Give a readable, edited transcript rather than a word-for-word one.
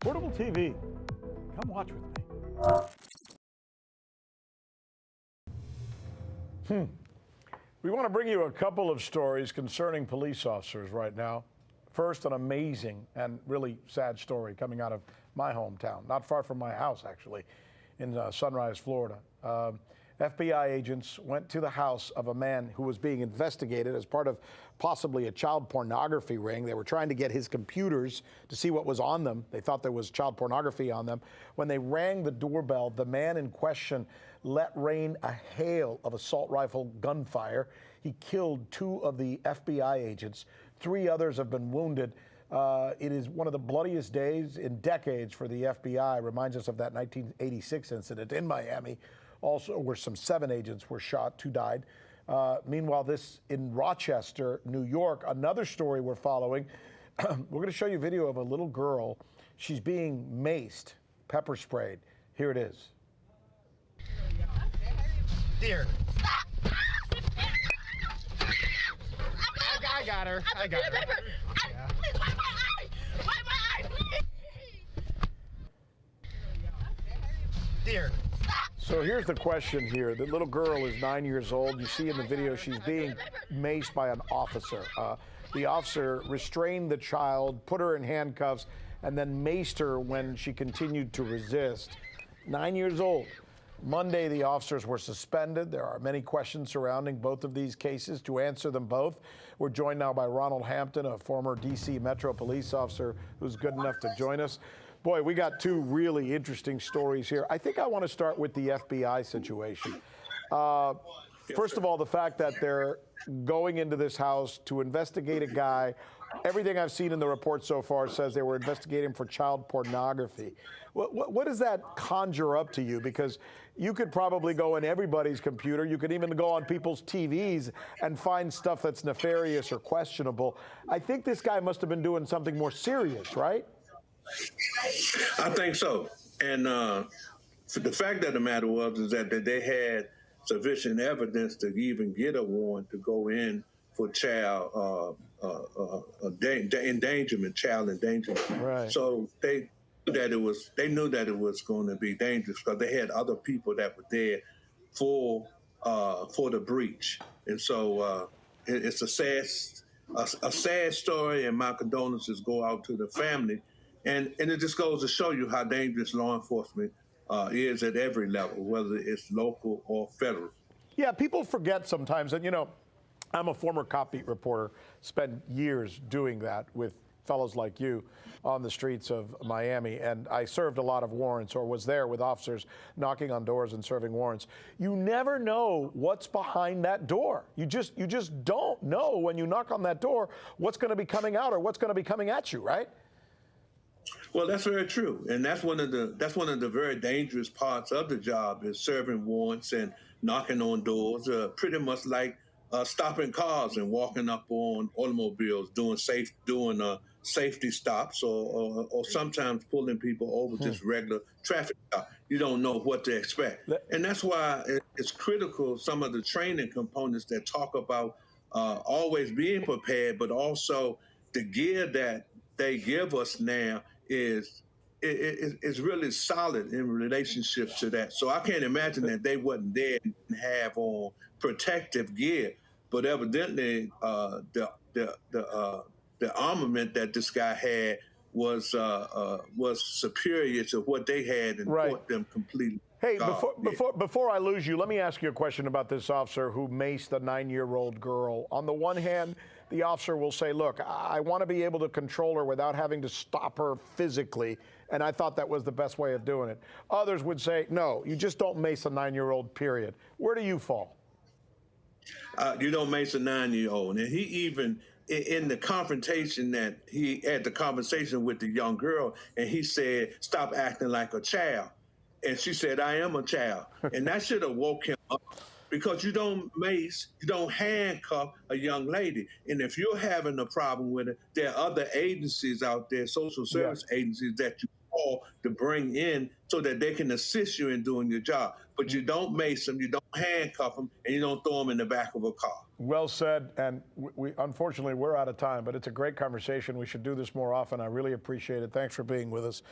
Portable TV. Come watch with me. We want to bring you a couple of stories concerning police officers right now. First, an amazing and really sad story coming out of my hometown, not far from my house, actually, in Sunrise, Florida. FBI agents went to the house of a man who was being investigated as part of possibly a child pornography ring. They were trying to get his computers to see what was on them. They thought there was child pornography on them. When they rang the doorbell, the man in question let rain a hail of assault rifle gunfire. He killed 2 of the FBI agents. 3 others have been wounded. It is one of the bloodiest days in decades for the FBI. Reminds us of that 1986 incident in Miami, also where some 7 agents were shot, 2 died. Meanwhile, this in Rochester, New York, another story we're following. We're going to show you video of a little girl. She's being maced, pepper sprayed. Here it is. Dear. I got her. I got her. Yeah. Please wipe my eye! Wipe my eye, please! Dear. So here's the question here. The little girl is 9 years old. You see in the video she's being maced by an officer. The officer restrained the child, put her in handcuffs, and then maced her when she continued to resist. 9 years old. Monday, the officers were suspended. There are many questions surrounding both of these cases. To answer them both, we're joined now by Ronald Hampton, a former D.C. Metro police officer who's good enough to join us. Boy, we got 2 really interesting stories here. I think I want to start with the FBI situation. First of all, the fact that they're going into this house to investigate a guy. Everything I've seen in the report so far says they were investigating for child pornography. What does that conjure up to you? Because you could probably go in everybody's computer. You could even go on people's TVs and find stuff that's nefarious or questionable. I think this guy must have been doing something more serious, right? I think so. And the fact of the matter is that they had sufficient evidence to even get a warrant to go in for child endangerment, child endangerment. Right. So they knew that it was going to be dangerous because they had other people that were there for the breach. And so it's a sad story, and my condolences go out to the family. And it just goes to show you how dangerous law enforcement is at every level, whether it's local or federal. Yeah, people forget sometimes, and I'm a former cop beat reporter, spent years doing that with fellows like you on the streets of Miami, and I served a lot of warrants or was there with officers knocking on doors and serving warrants. You never know what's behind that door. You just don't know when you knock on that door what's going to be coming out or what's going to be coming at you, right? Well, that's very true, and that's one of the very dangerous parts of the job is serving warrants and knocking on doors. Pretty much like stopping cars and walking up on automobiles, doing safety stops, or sometimes pulling people over just regular traffic stop. You don't know what to expect, and that's why it's critical. Some of the training components that talk about always being prepared, but also the gear that they give us now is really solid in relationship to that. So I can't imagine that they wasn't there and have on protective gear, but evidently the armament that this guy had was superior to what they had and caught them completely. Hey, before I lose you, let me ask you a question about this officer who maced the 9-year-old girl. On the one hand, the officer will say, look, I want to be able to control her without having to stop her physically, and I thought that was the best way of doing it. Others would say, no, you just don't mace a 9-year-old, period. Where do you fall? You don't mace a 9-year-old. And he even, in the confrontation that he had the conversation with the young girl, and he said, stop acting like a child. And she said, I am a child. And that should have woke him up, because you don't mace, you don't handcuff a young lady. And if you're having a problem with it, there are other agencies out there, social service agencies, that you call to bring in so that they can assist you in doing your job. But you don't mace them, you don't handcuff them, and you don't throw them in the back of a car. Well said. And we unfortunately, we're out of time, but it's a great conversation. We should do this more often. I really appreciate it. Thanks for being with us.